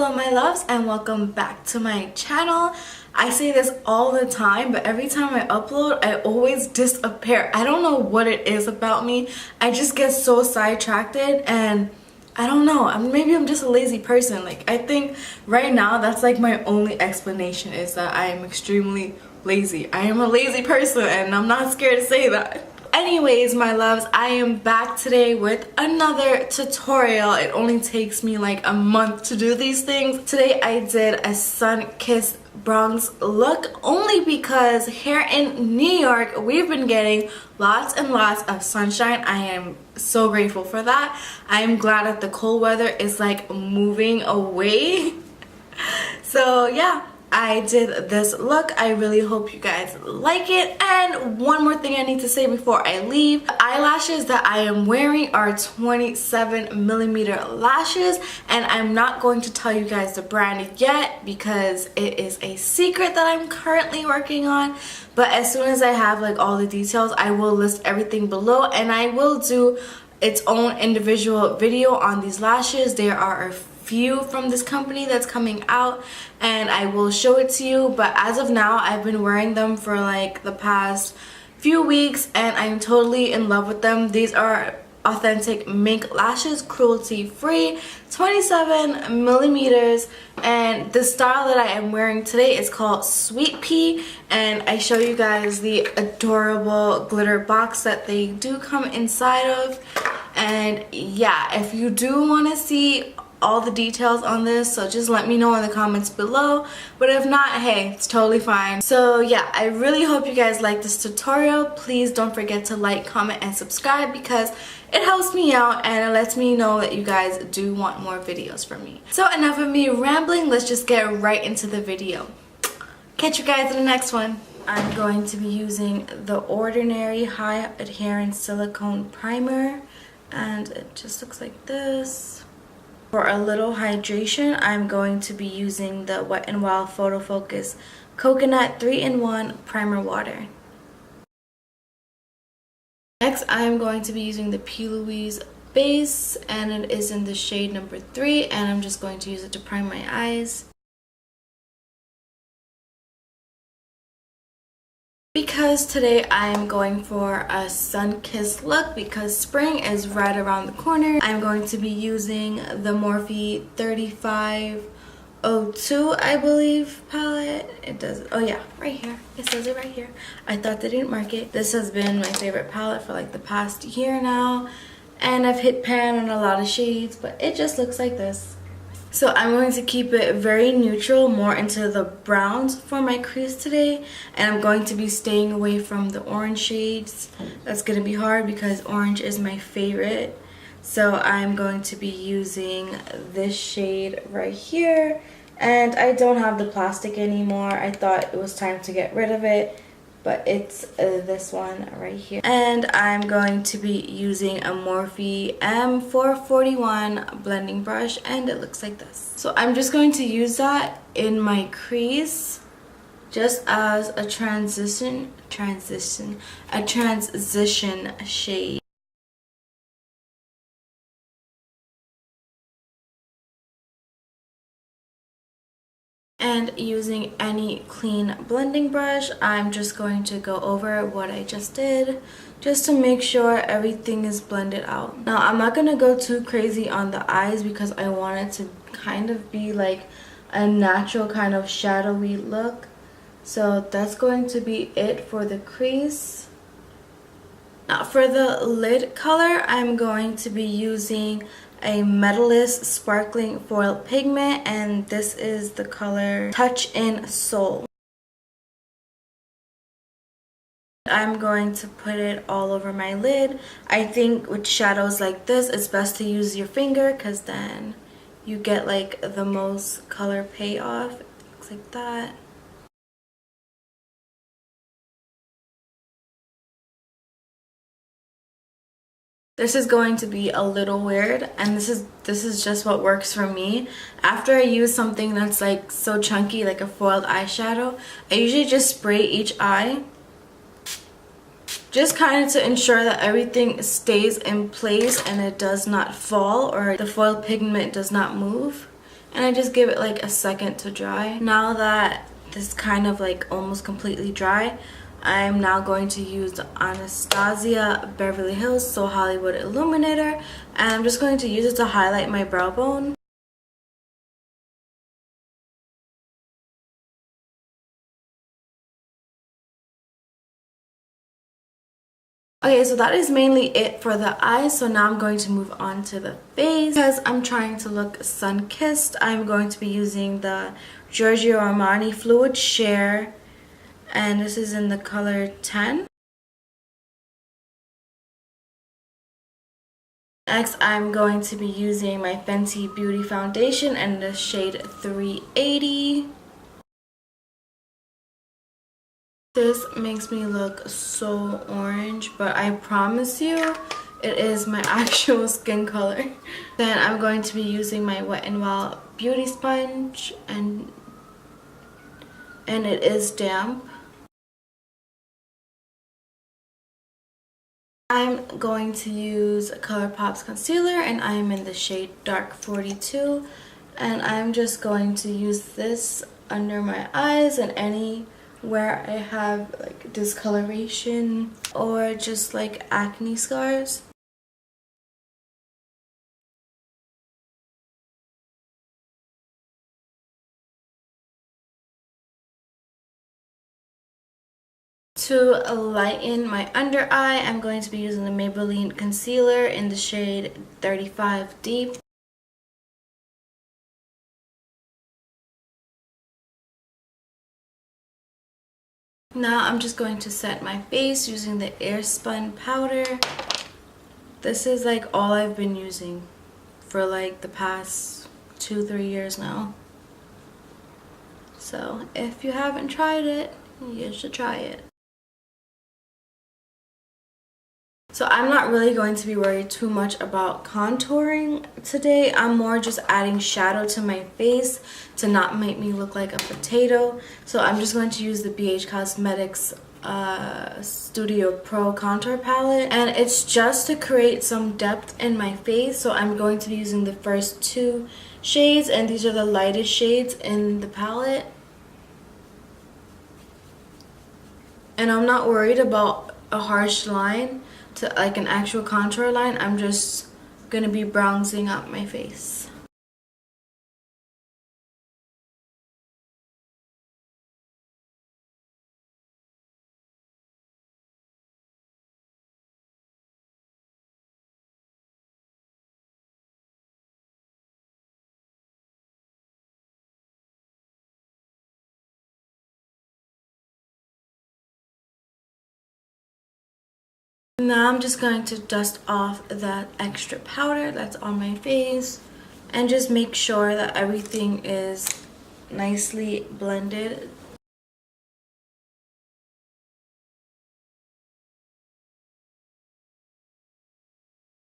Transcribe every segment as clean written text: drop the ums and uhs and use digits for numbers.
Hello my loves and welcome back to my channel. I say this all the time, but every time I upload I always disappear. I don't know what it is about me. I just get so sidetracked and I don't know, maybe I'm just a lazy person. Like, I think right now that's like my only explanation, is that I am extremely lazy. I am a lazy person and I'm not scared to say that. Anyways, my loves, I am back today with another tutorial. It only takes me like a month to do these things. Today I did a sun-kissed Bronx look only because here in New York we've been getting lots and lots of sunshine. I am so grateful for that. I am glad that the cold weather is like moving away. So yeah, I did this look. I really hope you guys like it. And one more thing I need to say before I leave. The eyelashes that I am wearing are 27mm lashes, and I'm not going to tell you guys the brand yet because it is a secret that I'm currently working on. But as soon as I have like all the details, I will list everything below, and I will do its own individual video on these lashes. There are a few from this company that's coming out and I will show it to you, but as of now I've been wearing them for like the past few weeks and I'm totally in love with them. These are authentic mink lashes, cruelty free, 27mm, and the style that I am wearing today is called Sweet Pea, and I show you guys the adorable glitter box that they do come inside of. And yeah, if you do want to see all the details on this, so just let me know in the comments below, but if not, hey, it's totally fine. So yeah, I really hope you guys like this tutorial. Please don't forget to like, comment, and subscribe because it helps me out and it lets me know that you guys do want more videos from me. So enough of me rambling, let's just get right into the video. Catch you guys in the next one. I'm going to be using the Ordinary High Adherence Silicone Primer, and it just looks like this. For a little hydration, I'm going to be using the Wet n Wild Photo Focus Coconut 3-in-1 Primer Water. Next, I'm going to be using the P. Louise base, and it is in the shade number 3, and I'm just going to use it to prime my eyes. Because today I'm going for a sun-kissed look because spring is right around the corner, I'm going to be using the Morphe 3502, I believe, palette. It does, oh yeah, right here. It says it right here. I thought they didn't mark it. This has been my favorite palette for like the past year now, and I've hit pan on a lot of shades, but it just looks like this. So I'm going to keep it very neutral, more into the browns for my crease today. And I'm going to be staying away from the orange shades. That's going to be hard because orange is my favorite. So I'm going to be using this shade right here. And I don't have the plastic anymore. I thought it was time to get rid of it. But it's this one right here. And I'm going to be using a Morphe M441 blending brush, and it looks like this. So I'm just going to use that in my crease just as a transition shade. And using any clean blending brush, I'm just going to go over what I just did just to make sure everything is blended out. Now, I'm not going to go too crazy on the eyes because I want it to kind of be like a natural kind of shadowy look. So that's going to be it for the crease. Now, for the lid color, I'm going to be using a Metalist Sparkling Foil Pigment, and this is the color Touch in Soul. I'm going to put it all over my lid. I think with shadows like this, it's best to use your finger because then you get like the most color payoff. It looks like that. This is going to be a little weird, and this is just what works for me. After I use something that's like so chunky, like a foiled eyeshadow, I usually just spray each eye, just kind of to ensure that everything stays in place and it does not fall or the foil pigment does not move. And I just give it like a second to dry. Now that this is kind of like almost completely dry, I'm now going to use the Anastasia Beverly Hills So Hollywood Illuminator, and I'm just going to use it to highlight my brow bone. Okay, so that is mainly it for the eyes. So now I'm going to move on to the face. Because I'm trying to look sun-kissed, I'm going to be using the Giorgio Armani Fluid Sheer, and this is in the color 10. Next, I'm going to be using my Fenty Beauty Foundation in the shade 380. This makes me look so orange, but I promise you it is my actual skin color. Then I'm going to be using my Wet n Wild beauty sponge, and it is damp. I'm going to use ColourPop's concealer, and I am in the shade Dark 42, and I'm just going to use this under my eyes and anywhere I have like discoloration or just like acne scars. To lighten my under eye, I'm going to be using the Maybelline concealer in the shade 35 Deep. Now I'm just going to set my face using the Airspun powder. This is like all I've been using for like the past 2-3 years now. So if you haven't tried it, you should try it. So I'm not really going to be worried too much about contouring today. I'm more just adding shadow to my face to not make me look like a potato. So I'm just going to use the BH Cosmetics Studio Pro Contour Palette. And it's just to create some depth in my face. So I'm going to be using the first 2 shades. And these are the lightest shades in the palette. And I'm not worried about a harsh line to like an actual contour line. I'm just gonna be bronzing up my face. Now I'm just going to dust off that extra powder that's on my face and just make sure that everything is nicely blended.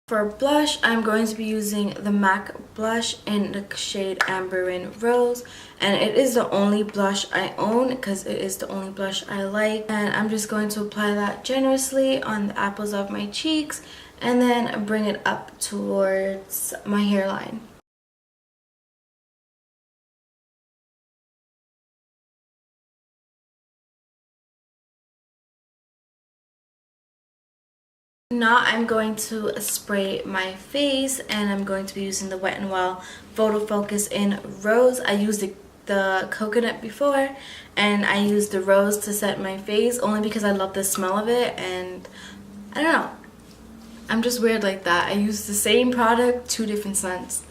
For blush, I'm going to be using the MAC blush in the shade Amberin Rose, and it is the only blush I own because it is the only blush I like. And I'm just going to apply that generously on the apples of my cheeks and then bring it up towards my hairline. Now I'm going to spray my face, and I'm going to be using the Wet n Wild Photo Focus in Rose. I used the coconut before, and I used the rose to set my face only because I love the smell of it, and I don't know. I'm just weird like that. I use the same product, 2 different scents.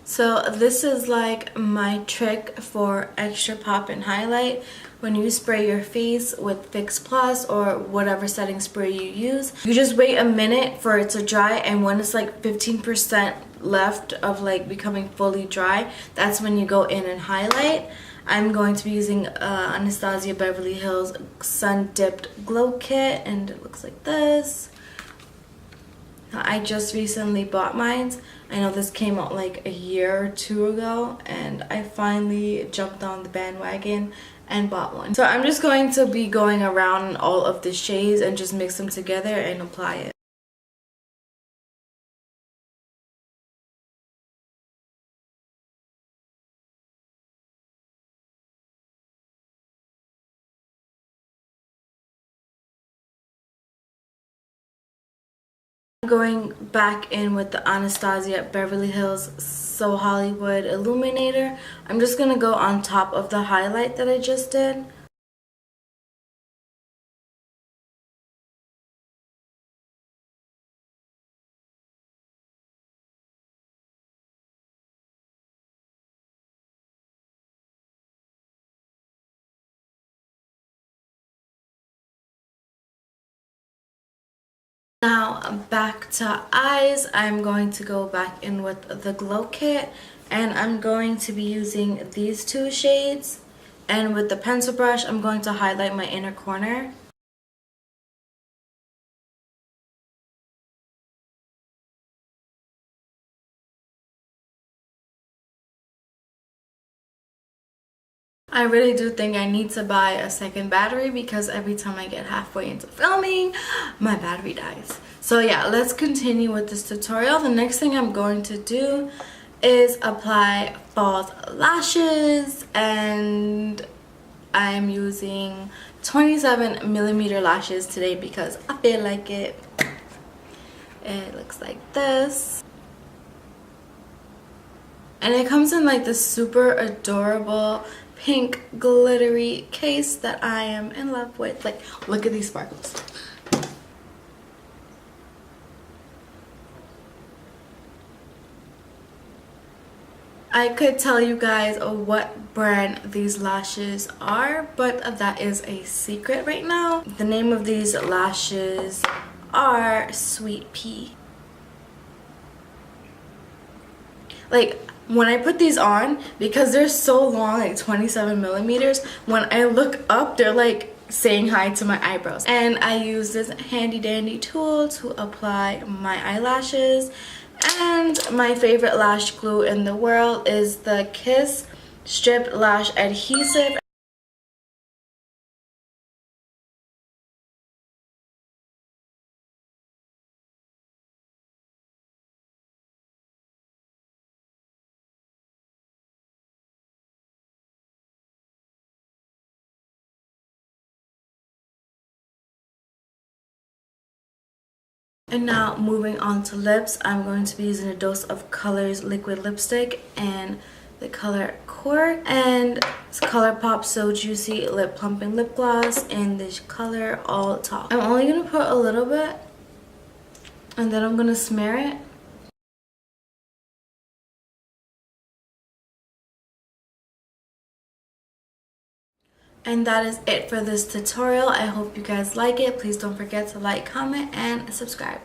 So this is like my trick for extra pop and highlight. When you spray your face with Fix Plus or whatever setting spray you use, you just wait a minute for it to dry, and when it's like 15% left of like becoming fully dry, that's when you go in and highlight. I'm going to be using Anastasia Beverly Hills Sun Dipped Glow Kit, and it looks like this. I just recently bought mine. I know this came out like a year or 2 ago, and I finally jumped on the bandwagon and bought one. So I'm just going to be going around all of the shades and just mix them together and apply it. Going back in with the Anastasia Beverly Hills So Hollywood Illuminator. I'm just going to go on top of the highlight that I just did. Now back to eyes. I'm going to go back in with the Glow Kit, and I'm going to be using these two shades, and with the pencil brush I'm going to highlight my inner corner. I really do think I need to buy a second battery because every time I get halfway into filming, my battery dies. So yeah, let's continue with this tutorial. The next thing I'm going to do is apply false lashes, and I'm using 27mm lashes today because I feel like it. It looks like this. And it comes in like this super adorable pink glittery case that I am in love with. Like, look at these sparkles. I could tell you guys what brand these lashes are, but that is a secret right now. The name of these lashes are Sweet Pea. Like, when I put these on, because they're so long, like 27mm, when I look up, they're like saying hi to my eyebrows. And I use this handy dandy tool to apply my eyelashes. And my favorite lash glue in the world is the Kiss Strip Lash Adhesive. And now moving on to lips, I'm going to be using a Dose of Colors liquid lipstick and the color Cork, and it's ColourPop So Juicy Lip Plumping Lip Gloss in this color All Talk. I'm only going to put a little bit, and then I'm going to smear it. And that is it for this tutorial. I hope you guys like it. Please don't forget to like, comment, and subscribe.